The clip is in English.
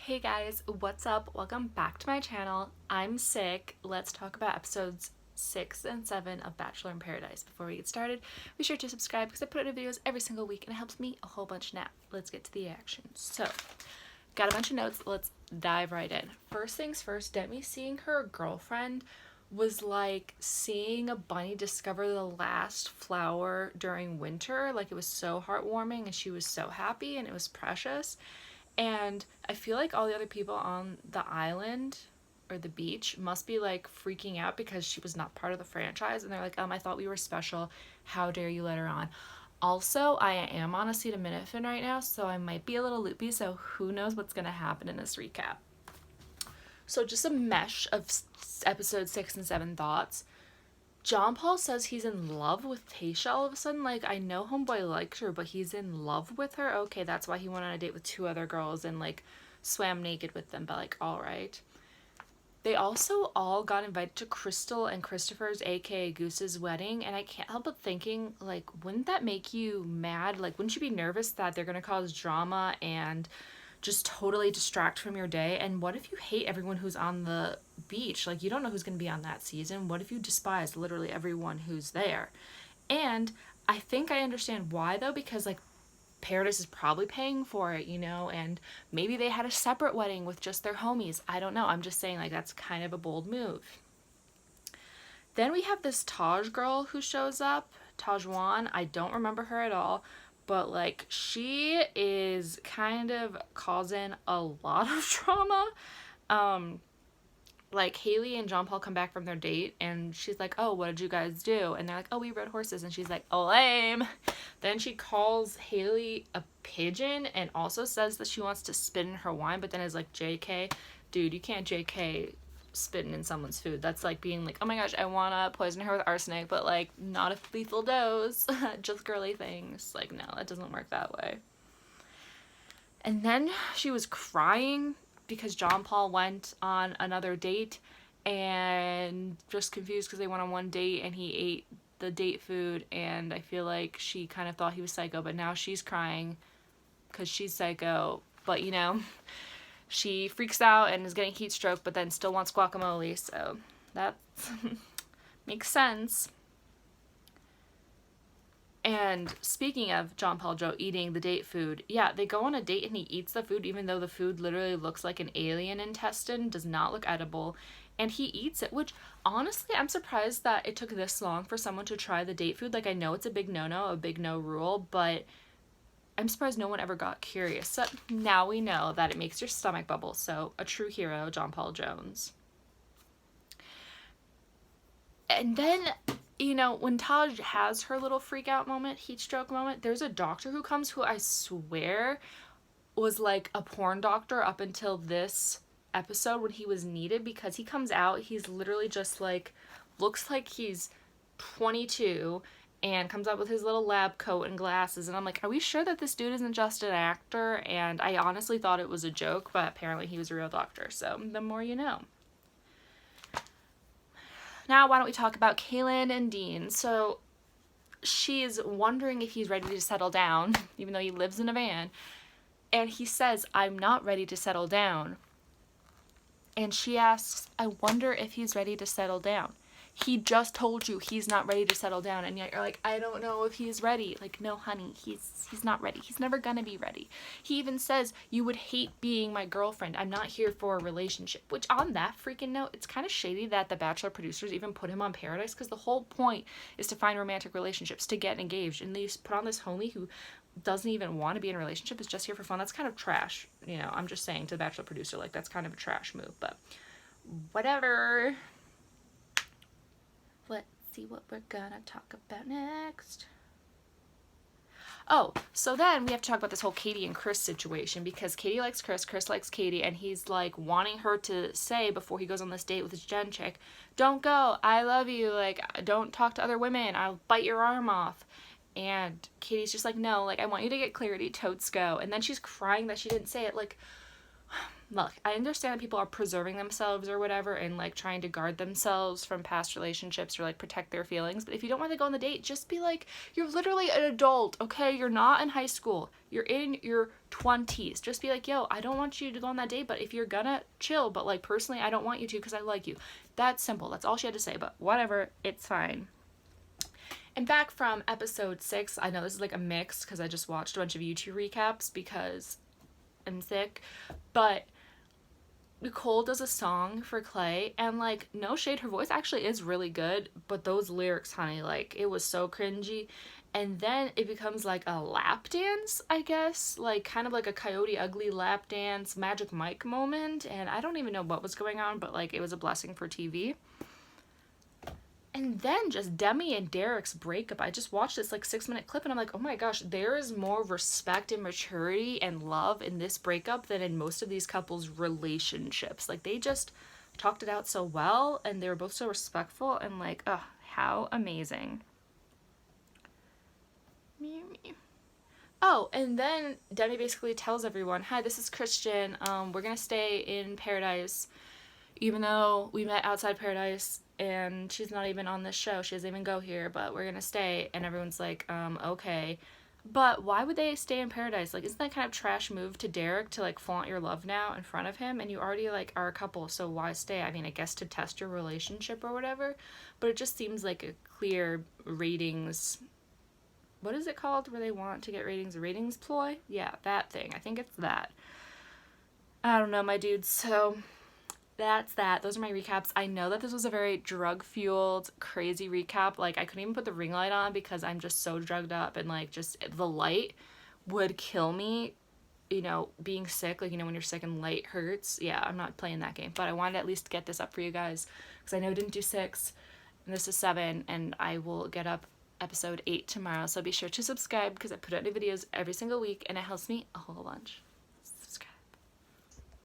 Hey guys, what's up? Welcome back to my channel. I'm sick. Let's talk about episodes 6 and 7 of Bachelor in Paradise. Before we get started, be sure to subscribe because I put out videos every single week and it helps me a whole bunch now. Let's get to the action. So, got a bunch of notes. Let's dive right in. First things first, Demi seeing her girlfriend was like seeing a bunny discover the last flower during winter. Like, it was so heartwarming and she was so happy and it was precious. And I feel like all the other people on the island or the beach must be like freaking out because she was not part of the franchise. And they're like, I thought we were special. How dare you let her on? Also, I am on acetaminophen right now, so I might be a little loopy. So who knows what's going to happen in this recap. So just a mesh of episode 6 and 7 thoughts. John Paul says he's in love with Tayshia all of a sudden. Like, I know homeboy likes her, but he's in love with her. Okay, that's why he went on a date with 2 other girls and, like, swam naked with them. But, like, all right. They also all got invited to Crystal and Christopher's, aka Goose's, wedding. And I can't help but thinking, like, wouldn't that make you mad? Like, wouldn't you be nervous that they're going to cause drama and just totally distract from your day? And what if you hate everyone who's on the beach? Like, you don't know who's going to be on that season. What if you despise literally everyone who's there? And I think I understand why, though, because, like, Paradise is probably paying for it, you know, and maybe they had a separate wedding with just their homies. I don't know. I'm just saying, like, that's kind of a bold move. Then we have this Taj girl who shows up, Tajwan. I don't remember her at all, but, like, she is kind of causing a lot of drama. Like, Haley and John Paul come back from their date, and she's like, oh, what did you guys do? And they're like, oh, we rode horses. And she's like, oh, lame. Then she calls Haley a pigeon and also says that she wants to spit in her wine, but then is like, JK, dude, you can't JK spitting in someone's food. That's like being like, oh my gosh, I want to poison her with arsenic, but, like, not a lethal dose. Just girly things. Like, no, that doesn't work that way. And then she was crying because John Paul went on another date and just confused because they went on one date and he ate the date food, and I feel like she kind of thought he was psycho, but now she's crying because she's psycho. But, you know, she freaks out and is getting heat stroke, but then still wants guacamole, so that makes sense. And speaking of John Paul Joe eating the date food, yeah, they go on a date and he eats the food even though the food literally looks like an alien intestine, does not look edible, and he eats it, which honestly I'm surprised that it took this long for someone to try the date food. Like, I know it's a big no-no, a big no rule, but I'm surprised no one ever got curious. So now we know that it makes your stomach bubble, so a true hero, John Paul Jones. And then, you know, when Taj has her little freak out moment, heat stroke moment, there's a doctor who comes who I swear was like a porn doctor up until this episode when he was needed, because he comes out, he's literally just like, looks like he's 22 and comes out with his little lab coat and glasses, and I'm like, are we sure that this dude isn't just an actor? And I honestly thought it was a joke, but apparently he was a real doctor, so the more you know. Now, why don't we talk about Kaylin and Dean? So she's wondering if he's ready to settle down, even though he lives in a van. And he says, I'm not ready to settle down. And she asks, I wonder if he's ready to settle down. He just told you he's not ready to settle down, and yet you're like, I don't know if he's ready. Like, no, honey, he's not ready. He's never gonna be ready. He even says, you would hate being my girlfriend. I'm not here for a relationship. Which, on that freaking note, it's kind of shady that the Bachelor producers even put him on Paradise, because the whole point is to find romantic relationships, to get engaged, and they just put on this homie who doesn't even want to be in a relationship, is just here for fun. That's kind of trash. You know, I'm just saying to the Bachelor producer, like, that's kind of a trash move, but whatever. Let's see what we're gonna talk about next. Oh, so then we have to talk about this whole Katie and Chris situation, because Katie likes Chris, Chris likes Katie, and he's like wanting her to say before he goes on this date with his Jen chick, don't go, I love you, like, don't talk to other women, I'll bite your arm off. And Katie's just like, no, like, I want you to get clarity, totes go. And then she's crying that she didn't say it. Like, Look, I understand that people are preserving themselves or whatever and like trying to guard themselves from past relationships or like protect their feelings. But if you don't want to go on the date, just be like, you're literally an adult, okay? You're not in high school. You're in your 20s. Just be like, yo, I don't want you to go on that date, but if you're gonna chill, but like personally, I don't want you to because I like you. That's simple. That's all she had to say, but whatever, it's fine. And back from episode 6, I know this is like a mix because I just watched a bunch of YouTube recaps because I'm sick, but Nicole does a song for Clay, and like, no shade, her voice actually is really good, but those lyrics, honey, like, it was so cringy. And then it becomes like a lap dance, I guess, like kind of like a Coyote Ugly lap dance, Magic Mike moment, and I don't even know what was going on, but like, it was a blessing for TV. And then just Demi and Derek's breakup. I just watched this like 6-minute clip and I'm like, oh my gosh, there is more respect and maturity and love in this breakup than in most of these couples' relationships. Like they just talked it out so well and they were both so respectful and like, ugh, how amazing. Oh, and then Demi basically tells everyone, hi, this is Christian. We're gonna stay in paradise even though we met outside paradise and she's not even on this show, she doesn't even go here, but we're gonna stay. And everyone's like, okay. But why would they stay in paradise? Like, isn't that kind of trash move to Derek to like flaunt your love now in front of him? And you already like are a couple, so why stay? I mean, I guess to test your relationship or whatever, but it just seems like a clear ratings, what is it called where they want to get ratings? A ratings ploy? Yeah, that thing. I think it's that. I don't know, my dudes. So that's that. Those are my recaps. I know that this was a very drug-fueled, crazy recap. Like, I couldn't even put the ring light on because I'm just so drugged up and, like, just the light would kill me, you know, being sick. Like, you know, when you're sick and light hurts. Yeah, I'm not playing that game. But I wanted to at least get this up for you guys because I know I didn't do 6, and this is 7, and I will get up episode 8 tomorrow. So be sure to subscribe because I put out new videos every single week, and it helps me a whole bunch.